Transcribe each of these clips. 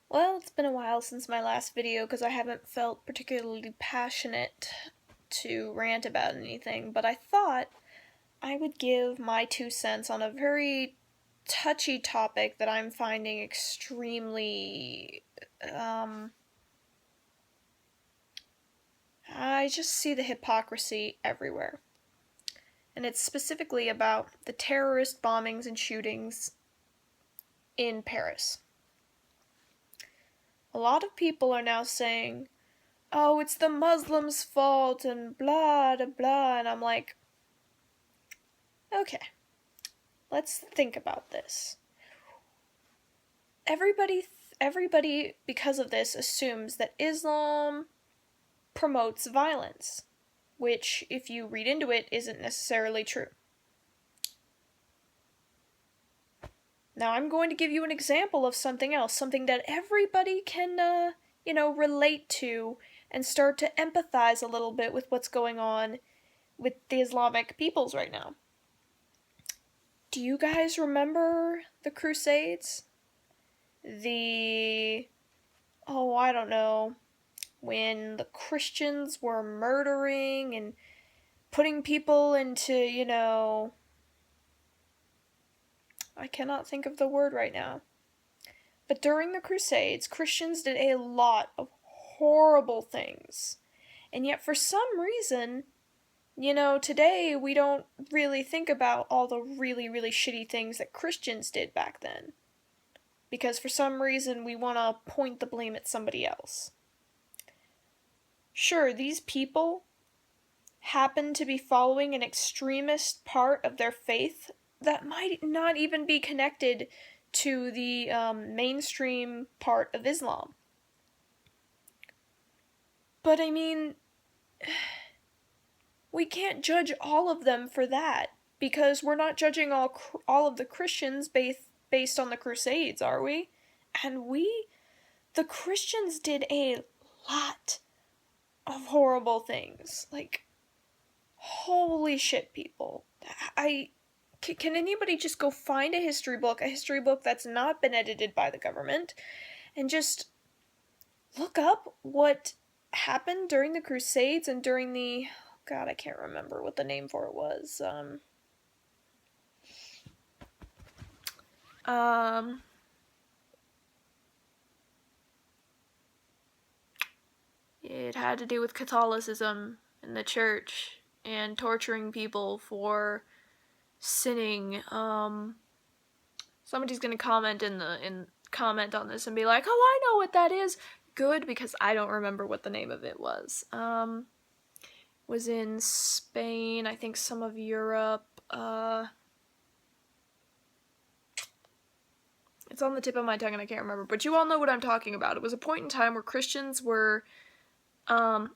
Well, it's been a while since my last video because I haven't felt particularly passionate to rant about anything, but I thought I would give my 2 cents on a very touchy topic that I'm finding extremely. I just see the hypocrisy everywhere. And it's specifically about the terrorist bombings and shootings in Paris. A lot of people are now saying, oh, it's the Muslims' fault and blah, blah, blah. And I'm like, okay, let's think about this. Everybody, because of this, assumes that Islam promotes violence, which, if you read into it, isn't necessarily true. Now, I'm going to give you an example of something else, something that everybody can, relate to and start to empathize a little bit with what's going on with the Islamic peoples right now. Do you guys remember the Crusades? I don't know, when the Christians were murdering and putting people into, I cannot think of the word right now. But during the Crusades, Christians did a lot of horrible things. And yet, for some reason, today we don't really think about all the really, really shitty things that Christians did back then. Because for some reason we want to point the blame at somebody else. Sure, these people happen to be following an extremist part of their faith that might not even be connected to the mainstream part of Islam. But I mean, we can't judge all of them for that, because we're not judging all of the Christians based on the Crusades, are we? And the Christians did a lot of horrible things. Like, holy shit, people. Can anybody just go find a history book that's not been edited by the government, and just look up what happened during the Crusades and during the... God, I can't remember what the name for it was. It had to do with Catholicism and the church and torturing people for sinning. Somebody's gonna comment comment on this and be like, "Oh, I know what that is." Good, because I don't remember what the name of it was. Was in Spain, I think some of Europe. It's on the tip of my tongue and I can't remember, but you all know what I'm talking about. It was a point in time where Christians were, the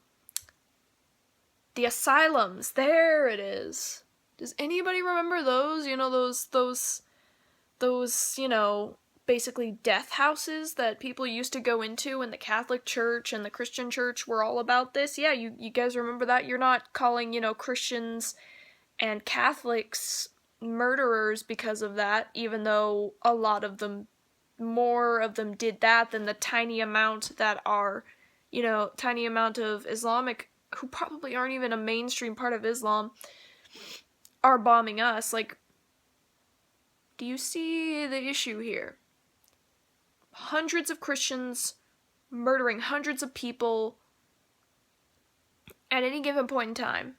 asylums. There it is. Does anybody remember those? Those, basically death houses that people used to go into, and the Catholic Church and the Christian Church were all about this. Yeah, you guys remember that? You're not calling, Christians and Catholics murderers because of that, even though a lot of them, more of them did that than the tiny amount of Islamic, who probably aren't even a mainstream part of Islam, are bombing us. Like, do you see the issue here? Hundreds of Christians murdering hundreds of people at any given point in time.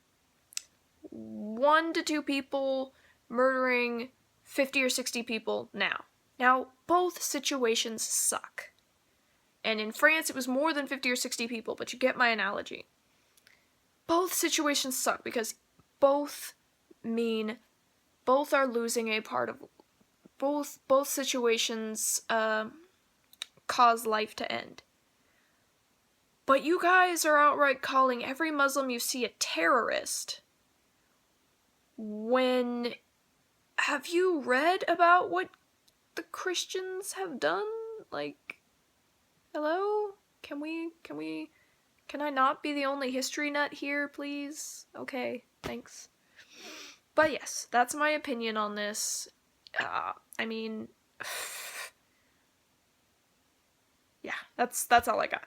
1 to 2 people murdering 50 or 60 people now. Now, both situations suck. And in France, it was more than 50 or 60 people, but you get my analogy. Both situations suck because both are losing a part of... Both situations cause life to end. But you guys are outright calling every Muslim you see a terrorist. When... Have you read about what the Christians have done? Like, hello? Can I not be the only history nut here, please? Okay, thanks. But yes, that's my opinion on this. I mean... Yeah. That's all I got.